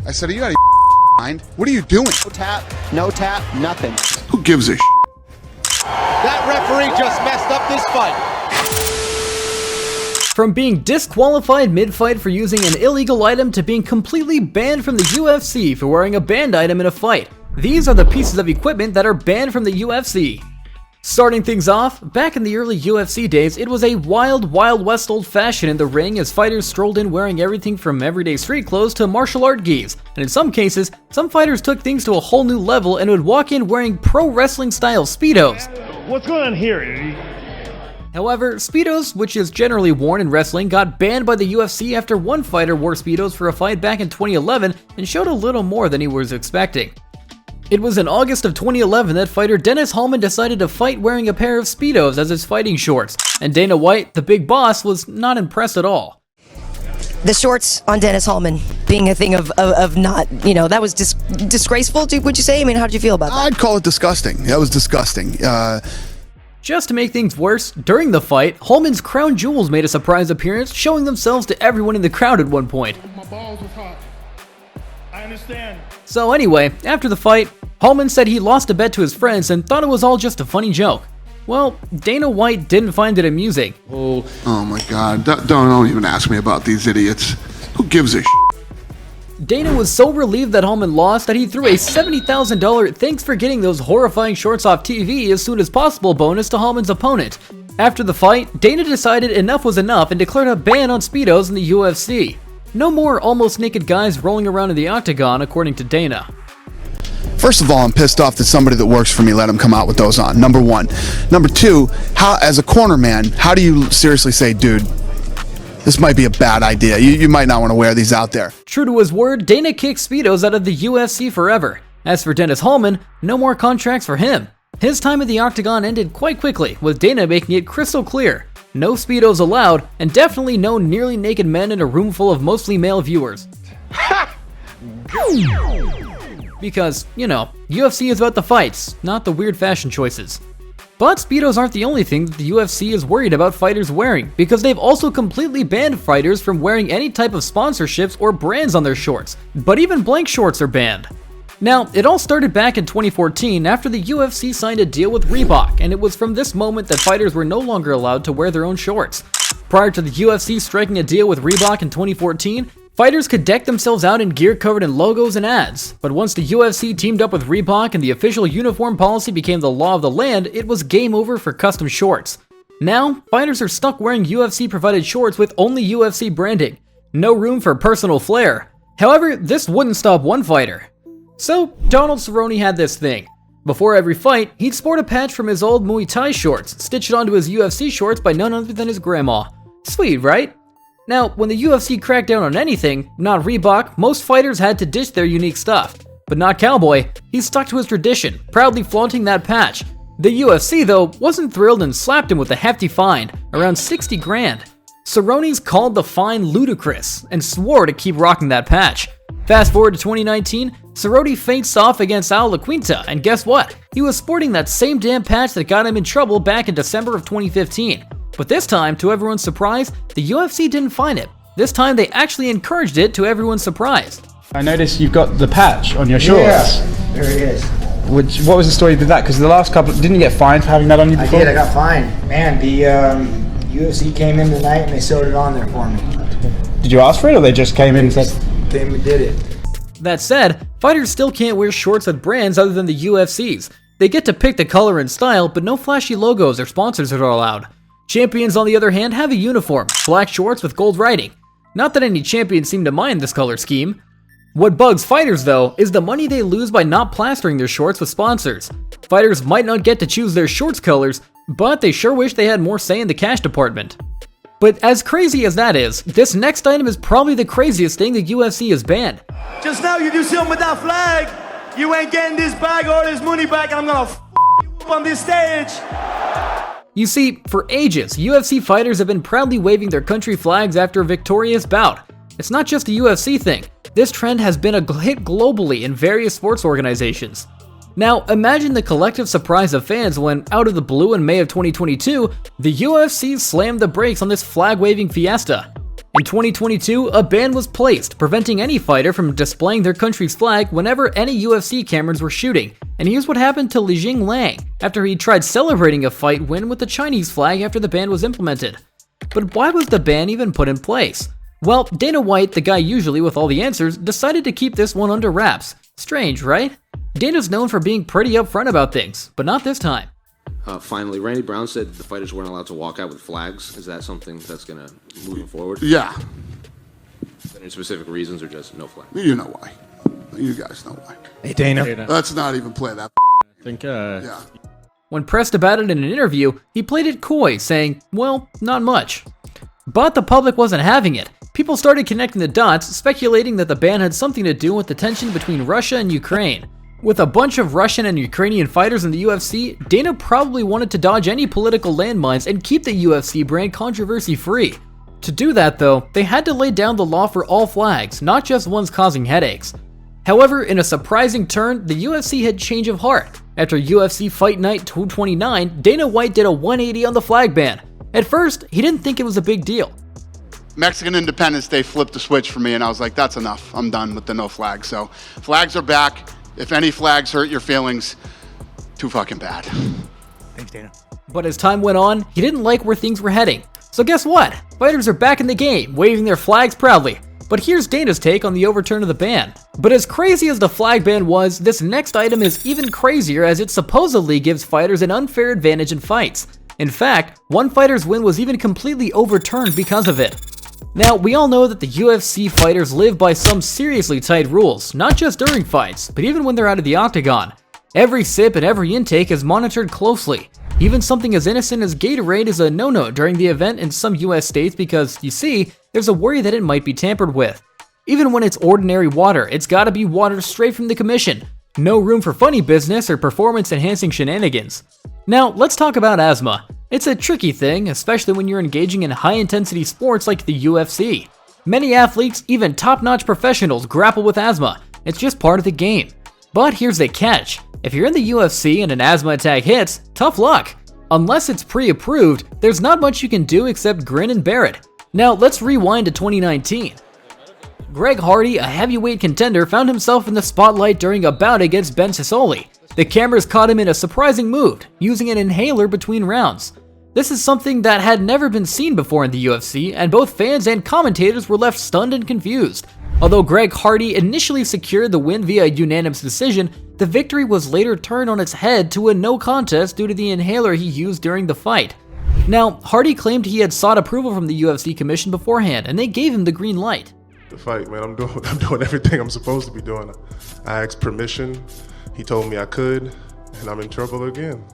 I said, are you out of your mind? What are you doing? No tap, nothing. Who gives a That referee just messed up this fight. From being disqualified mid-fight for using an illegal item to being completely banned from the UFC for wearing a banned item in a fight. These are the pieces of equipment that are banned from the UFC. Starting things off, back in the early UFC days, it was a wild west old fashion in the ring as fighters strolled in wearing everything from everyday street clothes to martial art gis, and in some cases, some fighters took things to a whole new level and would walk in wearing pro wrestling style Speedos. What's going on here? However, Speedos, which is generally worn in wrestling, got banned by the UFC after one fighter wore Speedos for a fight back in 2011 and showed a little more than he was expecting. It was in August of 2011 that fighter Dennis Hallman decided to fight wearing a pair of Speedos as his fighting shorts, and Dana White, the big boss, was not impressed at all. The shorts on Dennis Hallman being a thing of not, that was disgraceful, would you say? I mean, how did you feel about that? I'd call it disgusting. That was disgusting. Just to make things worse, during the fight, Hallman's crown jewels made a surprise appearance, showing themselves to everyone in the crowd at one point. My balls was hot. I understand. So anyway, after the fight, Hallman said he lost a bet to his friends and thought it was all just a funny joke. Well, Dana White didn't find it amusing. Oh my God, don't even ask me about these idiots. Who gives a Dana was so relieved that Hallman lost that he threw a $70,000 thanks for getting those horrifying shorts off TV as soon as possible bonus to Hallman's opponent. After the fight, Dana decided enough was enough and declared a ban on Speedos in the UFC. No more almost naked guys rolling around in the octagon, according to Dana. First of all, I'm pissed off that somebody that works for me let him come out with those on. Number one. Number two, how, as a corner man, how do you seriously say, dude, this might be a bad idea. You might not want to wear these out there. True to his word, Dana kicked Speedos out of the UFC forever. As for Dennis Hallman, no more contracts for him. His time in the octagon ended quite quickly, with Dana making it crystal clear. No Speedos allowed, and definitely no nearly naked men in a room full of mostly male viewers. Because, UFC is about the fights, not the weird fashion choices. But Speedos aren't the only thing that the UFC is worried about fighters wearing, because they've also completely banned fighters from wearing any type of sponsorships or brands on their shorts, but even blank shorts are banned. Now, it all started back in 2014 after the UFC signed a deal with Reebok, and it was from this moment that fighters were no longer allowed to wear their own shorts. Prior to the UFC striking a deal with Reebok in 2014, fighters could deck themselves out in gear covered in logos and ads, but once the UFC teamed up with Reebok and the official uniform policy became the law of the land, it was game over for custom shorts. Now, fighters are stuck wearing UFC-provided shorts with only UFC branding. No room for personal flair. However, this wouldn't stop one fighter. So, Donald Cerrone had this thing. Before every fight, he'd sport a patch from his old Muay Thai shorts, stitched onto his UFC shorts by none other than his grandma. Sweet, right? Now, when the UFC cracked down on anything, not Reebok, most fighters had to ditch their unique stuff. But not Cowboy, he stuck to his tradition, proudly flaunting that patch. The UFC, though, wasn't thrilled and slapped him with a hefty fine, around 60 grand. Cerrone's called the fine ludicrous, and swore to keep rocking that patch. Fast forward to 2019, Cerrone faced off against Al La Quinta, and guess what? He was sporting that same damn patch that got him in trouble back in December of 2015. But this time, to everyone's surprise, the UFC didn't fine it. This time they actually encouraged it, to everyone's surprise. I noticed you've got the patch on your shorts. Yeah, there it is. What was the story with that? Because the last couple, didn't you get fined for having that on you before? I did, I got fined. Man, the UFC came in tonight and they sewed it on there for me. Did you ask for it, or they just came in and said? They did it. That said, fighters still can't wear shorts with brands other than the UFC's. They get to pick the color and style, but no flashy logos or sponsors are allowed. Champions, on the other hand, have a uniform, black shorts with gold writing. Not that any champions seem to mind this color scheme. What bugs fighters, though, is the money they lose by not plastering their shorts with sponsors. Fighters might not get to choose their shorts colors, but they sure wish they had more say in the cash department. But as crazy as that is, this next item is probably the craziest thing the UFC has banned. Just now you do something with that flag. You ain't getting this bag or this money back, and I'm gonna you up on this stage. You see, for ages, UFC fighters have been proudly waving their country flags after a victorious bout. It's not just a UFC thing. This trend has been a hit globally in various sports organizations. Now, imagine the collective surprise of fans when, out of the blue in May of 2022, the UFC slammed the brakes on this flag-waving fiesta. In 2022, a ban was placed, preventing any fighter from displaying their country's flag whenever any UFC cameras were shooting. And here's what happened to Lijing Lang after he tried celebrating a fight win with the Chinese flag after the ban was implemented. But why was the ban even put in place? Well, Dana White, the guy usually with all the answers, decided to keep this one under wraps. Strange, right? Dana's known for being pretty upfront about things, but not this time. Finally, Randy Brown said the fighters weren't allowed to walk out with flags. Is that something that's going to move forward? Yeah. Any specific reasons or just no flag? You know why. You guys know why. Hey, Dana. Let's not even play that. I think, Yeah. When pressed about it in an interview, he played it coy, saying, well, not much. But the public wasn't having it. People started connecting the dots, speculating that the ban had something to do with the tension between Russia and Ukraine. With a bunch of Russian and Ukrainian fighters in the UFC, Dana probably wanted to dodge any political landmines and keep the UFC brand controversy-free. To do that though, they had to lay down the law for all flags, not just ones causing headaches. However, in a surprising turn, the UFC had change of heart. After UFC Fight Night 229, Dana White did a 180 on the flag ban. At first, he didn't think it was a big deal. Mexican Independence Day flipped the switch for me, and I was like, that's enough. I'm done with the no flags. So flags are back. If any flags hurt your feelings, too fucking bad. Thanks, Dana. But as time went on, he didn't like where things were heading. So guess what? Fighters are back in the game, waving their flags proudly. But here's Dana's take on the overturn of the ban. But as crazy as the flag ban was, this next item is even crazier as it supposedly gives fighters an unfair advantage in fights. In fact, one fighter's win was even completely overturned because of it. Now, we all know that the UFC fighters live by some seriously tight rules, not just during fights, but even when they're out of the octagon. Every sip and every intake is monitored closely. Even something as innocent as Gatorade is a no-no during the event in some US states because, you see, there's a worry that it might be tampered with. Even when it's ordinary water, it's gotta be water straight from the commission. No room for funny business or performance-enhancing shenanigans. Now, let's talk about asthma. It's a tricky thing, especially when you're engaging in high-intensity sports like the UFC. Many athletes, even top-notch professionals, grapple with asthma. It's just part of the game. But here's the catch. If you're in the UFC and an asthma attack hits, tough luck. Unless it's pre-approved, there's not much you can do except grin and bear it. Now, let's rewind to 2019. Greg Hardy, a heavyweight contender, found himself in the spotlight during a bout against Ben Sassoli. The cameras caught him in a surprising move, using an inhaler between rounds. This is something that had never been seen before in the UFC, and both fans and commentators were left stunned and confused. Although Greg Hardy initially secured the win via unanimous decision, the victory was later turned on its head to a no contest due to the inhaler he used during the fight. Now, Hardy claimed he had sought approval from the UFC commission beforehand, and they gave him the green light. The fight, man, I'm doing everything I'm supposed to be doing. I asked permission, he told me I could, and I'm in trouble again.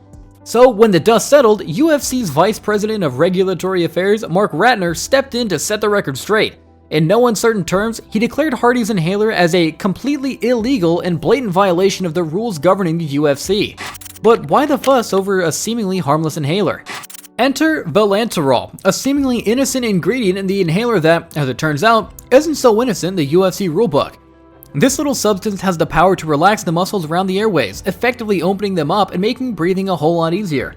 So when the dust settled, UFC's Vice President of Regulatory Affairs, Mark Ratner, stepped in to set the record straight. In no uncertain terms, he declared Hardy's inhaler as a completely illegal and blatant violation of the rules governing the UFC. But why the fuss over a seemingly harmless inhaler? Enter Vilanterol, a seemingly innocent ingredient in the inhaler that, as it turns out, isn't so innocent in the UFC rulebook. This little substance has the power to relax the muscles around the airways, effectively opening them up and making breathing a whole lot easier.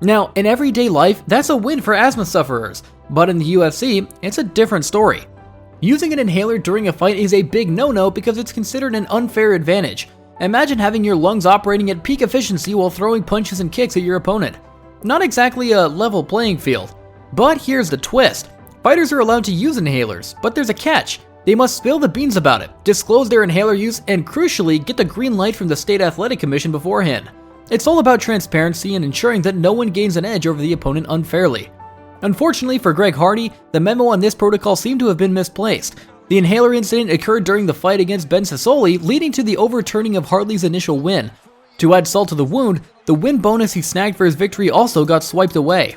Now, in everyday life, that's a win for asthma sufferers, but in the UFC, it's a different story. Using an inhaler during a fight is a big no-no because it's considered an unfair advantage. Imagine having your lungs operating at peak efficiency while throwing punches and kicks at your opponent. Not exactly a level playing field. But here's the twist. Fighters are allowed to use inhalers, but there's a catch. They must spill the beans about it, disclose their inhaler use, and crucially, get the green light from the State Athletic Commission beforehand. It's all about transparency and ensuring that no one gains an edge over the opponent unfairly. Unfortunately for Greg Hardy, the memo on this protocol seemed to have been misplaced. The inhaler incident occurred during the fight against Ben Sassoli, leading to the overturning of Hardy's initial win. To add salt to the wound, the win bonus he snagged for his victory also got swiped away.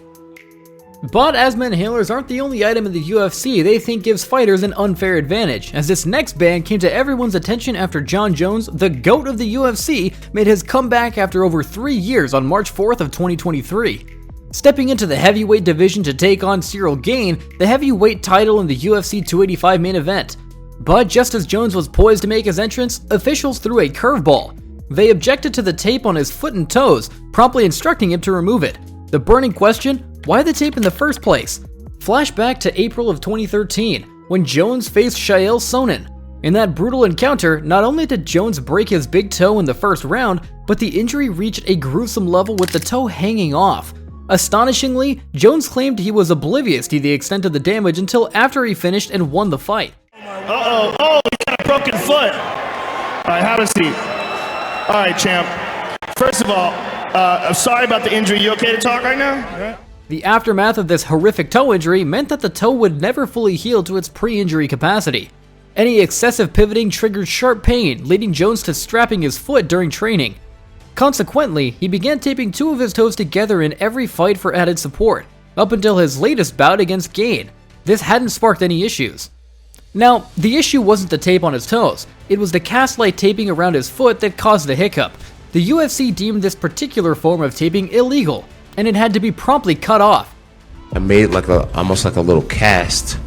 But asthma inhalers aren't the only item in the UFC they think gives fighters an unfair advantage, as this next ban came to everyone's attention after John Jones, the GOAT of the UFC, made his comeback after over 3 years on March 4th of 2023. Stepping into the heavyweight division to take on Cyril Gane, the heavyweight title in the UFC 285 main event. But just as Jones was poised to make his entrance, officials threw a curveball. They objected to the tape on his foot and toes, promptly instructing him to remove it. The burning question, why the tape in the first place? Flashback to April of 2013. when Jones faced Shael Sonnen. In that brutal encounter, not only did Jones break his big toe in the first round, but the injury reached a gruesome level with the toe hanging off. Astonishingly, Jones claimed he was oblivious to the extent of the damage until after he finished and won the fight. Uh-oh. Oh, he got a broken foot. All right, have a seat. All right, champ. First of all, I'm sorry about the injury. You okay to talk right now? Yeah. The aftermath of this horrific toe injury meant that the toe would never fully heal to its pre-injury capacity. Any excessive pivoting triggered sharp pain, leading Jones to strapping his foot during training. Consequently, he began taping 2 of his toes together in every fight for added support, up until his latest bout against Gane. This hadn't sparked any issues. Now, the issue wasn't the tape on his toes, it was the cast-like taping around his foot that caused the hiccup. The UFC deemed this particular form of taping illegal, and it had to be promptly cut off. I made almost like a little cast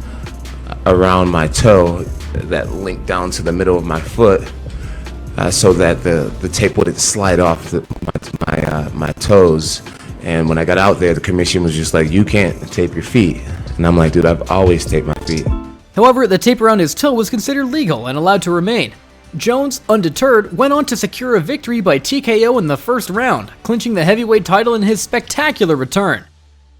around my toe that linked down to the middle of my foot, so that the tape wouldn't slide off my toes. And when I got out there, the commission was just like, you can't tape your feet. And I'm like, dude, I've always taped my feet. However, the tape around his toe was considered legal and allowed to remain. Jones, undeterred, went on to secure a victory by TKO in the first round, clinching the heavyweight title in his spectacular return.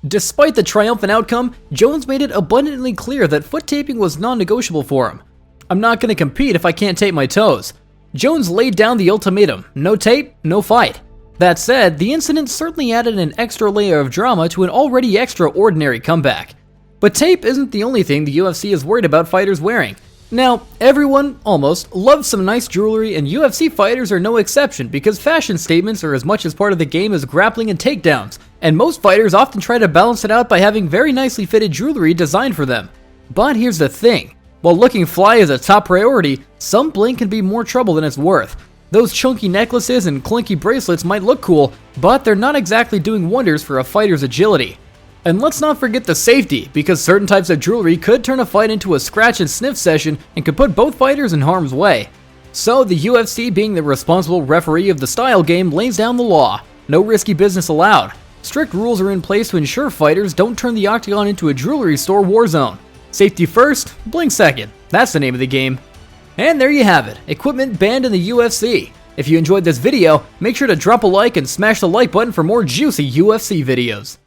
Despite the triumphant outcome, Jones made it abundantly clear that foot taping was non-negotiable for him. "I'm not going to compete if I can't tape my toes." Jones laid down the ultimatum: no tape, no fight. That said, the incident certainly added an extra layer of drama to an already extraordinary comeback. But tape isn't the only thing the UFC is worried about fighters wearing. Now, everyone, almost, loves some nice jewelry, and UFC fighters are no exception because fashion statements are as much as part of the game as grappling and takedowns, and most fighters often try to balance it out by having very nicely fitted jewelry designed for them. But here's the thing. While looking fly is a top priority, some bling can be more trouble than it's worth. Those chunky necklaces and clinky bracelets might look cool, but they're not exactly doing wonders for a fighter's agility. And let's not forget the safety, because certain types of jewelry could turn a fight into a scratch and sniff session and could put both fighters in harm's way. So the UFC, being the responsible referee of the style game, lays down the law. No risky business allowed. Strict rules are in place to ensure fighters don't turn the octagon into a jewelry store war zone. Safety first, bling second. That's the name of the game. And there you have it, equipment banned in the UFC. If you enjoyed this video, make sure to drop a like and smash the like button for more juicy UFC videos.